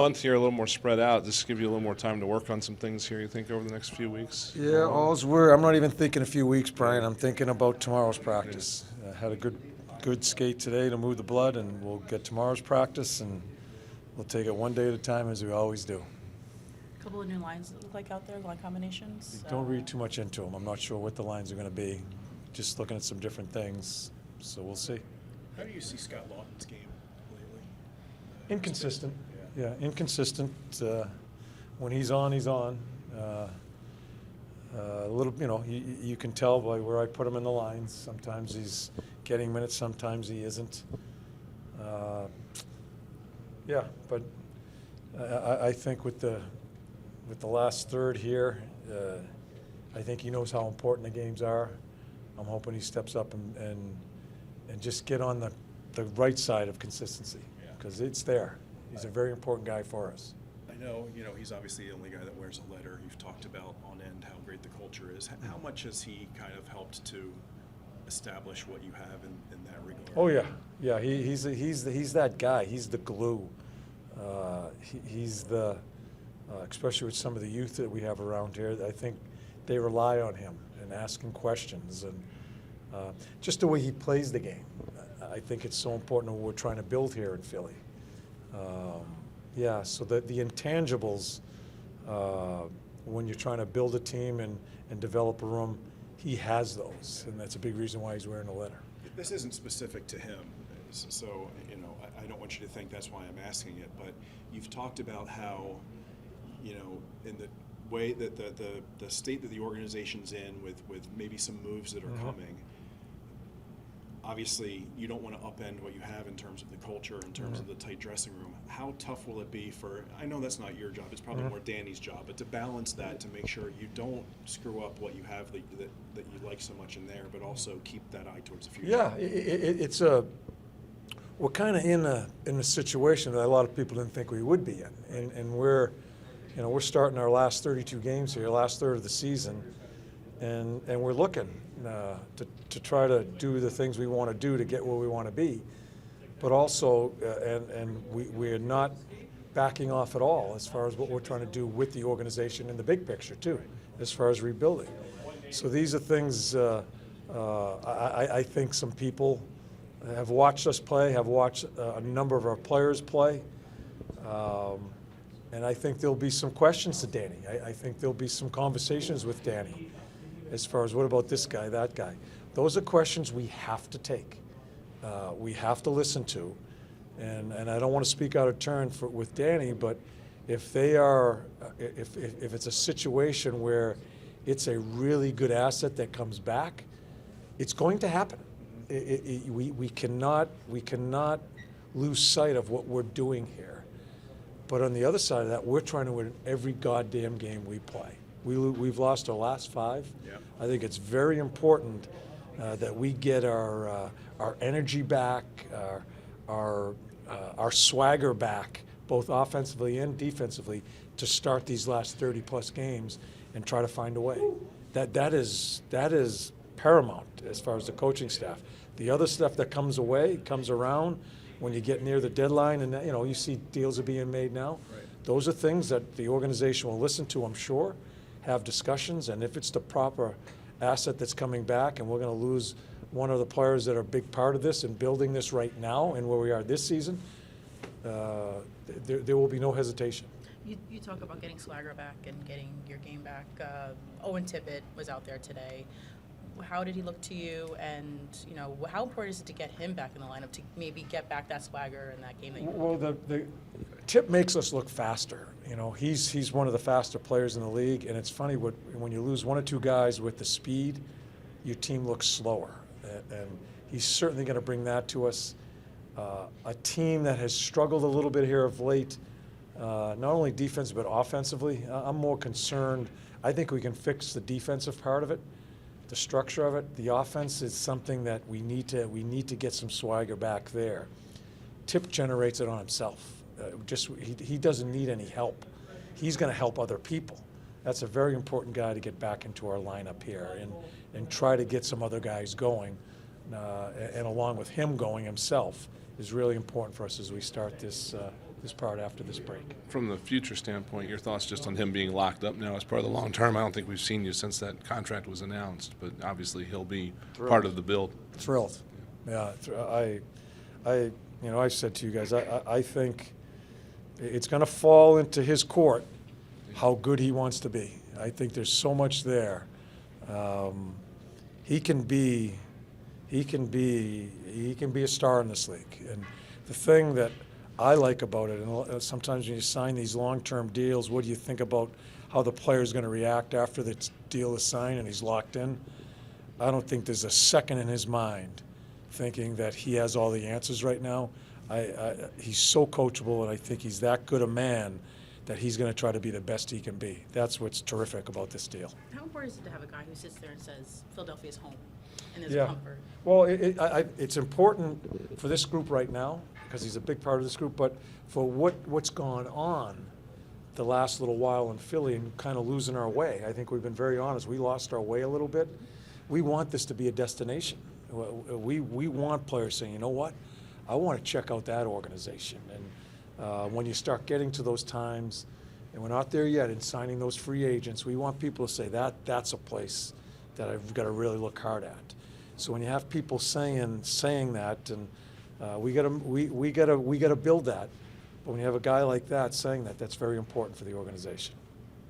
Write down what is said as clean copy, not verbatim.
Month here, a little more spread out. Just give you a little more time to work on some things here, you think, over the next few weeks? Yeah, I'm not even thinking a few weeks, Brian. I'm thinking about tomorrow's practice. Had a good skate today to move the blood, and we'll get tomorrow's practice, and we'll take it one day at a time as we always do. A couple of new lines that look like out there, line combinations. Don't read too much into them. I'm not sure what the lines are going to be. Just looking at some different things, so we'll see. How do you see Scott Laughton's game lately? Inconsistent. Yeah, inconsistent. When he's on, he's on. A little, you can tell by where I put him in the lines. Sometimes he's getting minutes, sometimes he isn't. Yeah, but I think with the last third here, I think he knows how important the games are. I'm hoping he steps up and just get on the right side of consistency, because it's there. He's a very important guy for us. I know, he's obviously the only guy that wears a letter. You've talked about on end how great the culture is. How much has he kind of helped to establish what you have in that regard? Oh yeah. He's that guy. He's the glue. He's the especially with some of the youth that we have around here. I think they rely on him and asking questions, and just the way he plays the game. I think it's so important what we're trying to build here in Philly. So the intangibles, when you're trying to build a team and develop a room, he has those, and that's a big reason why he's wearing a letter. This isn't specific to him, so I don't want you to think that's why I'm asking it, but you've talked about how, in the way that the state that the organization's in with maybe some moves that are coming, obviously you don't want to upend what you have in terms of the culture, in terms of the tight dressing room. How tough will it be for, I know that's not your job, it's probably more Danny's job, but to balance that, to make sure you don't screw up what you have that you like so much in there, but also keep that eye towards the future? Yeah, we're kind of in a situation that a lot of people didn't think we would be in, and we're starting our last 32 games here, last third of the season, and we're looking to try to do the things we want to do to get where we want to be, but also, we're not backing off at all as far as what we're trying to do with the organization in the big picture too, as far as rebuilding. So these are things I think some people have watched us play, have watched a number of our players play, and I think there'll be some questions to Danny. I think there'll be some conversations with Danny as far as what about this guy, that guy. Those are questions we have to take. We have to listen to. And I don't want to speak out of turn with Danny, but if it's a situation where it's a really good asset that comes back, it's going to happen. We cannot lose sight of what we're doing here. But on the other side of that, we're trying to win every goddamn game we play. We've lost our last 5. Yeah. I think it's very important that we get our energy back, our swagger back, both offensively and defensively, to start these last 30-plus games and try to find a way. That is paramount as far as the coaching staff. The other stuff that comes around when you get near the deadline, and you see deals are being made now. Right. Those are things that the organization will listen to, I'm sure, have discussions, and if it's the proper asset that's coming back, and we're going to lose one of the players that are a big part of this and building this right now and where we are this season, there will be no hesitation. You talk about getting swagger back and getting your game back. Owen Tippett was out there today. How did he look to you, and how important is it to get him back in the lineup to maybe get back that swagger in that game that you Well, the Tip makes us look faster. He's one of the faster players in the league, and it's funny when you lose one or two guys with the speed, your team looks slower, and he's certainly going to bring that to us. A team that has struggled a little bit here of late, not only defense but offensively. I'm more concerned. I think we can fix the defensive part of it, the structure of it. The offense is something that we need to get some swagger back there. Tip generates it on himself. He doesn't need any help. He's going to help other people. That's a very important guy to get back into our lineup here and try to get some other guys going. And along with him going himself is really important for us as we start this this part after this break. From the future standpoint, your thoughts just on him being locked up now as part of the long term? I don't think we've seen you since that contract was announced, but obviously he'll be part of the build. Thrilled. Yeah, I said to you guys, I think it's going to fall into his court how good he wants to be. I think there's so much there. He can be a star in this league. And the thing that I like about it, and sometimes when you sign these long-term deals, what do you think about how the player's going to react after the deal is signed and he's locked in? I don't think there's a second in his mind thinking that he has all the answers right now. He's so coachable, and I think he's that good a man that he's going to try to be the best he can be. That's what's terrific about this deal. How important is it to have a guy who sits there and says Philadelphia's home and there's Yeah. comfort? Well, it's important for this group right now because he's a big part of this group, but for what's gone on the last little while in Philly and kind of losing our way. I think we've been very honest. We lost our way a little bit. We want this to be a destination. We want players saying, you know what, I want to check out that organization. And when you start getting to those times, and we're not there yet in signing those free agents, we want people to say that's a place that I've got to really look hard at. So when you have people saying that, and we got to build that. But when you have a guy like that saying that, that's very important for the organization.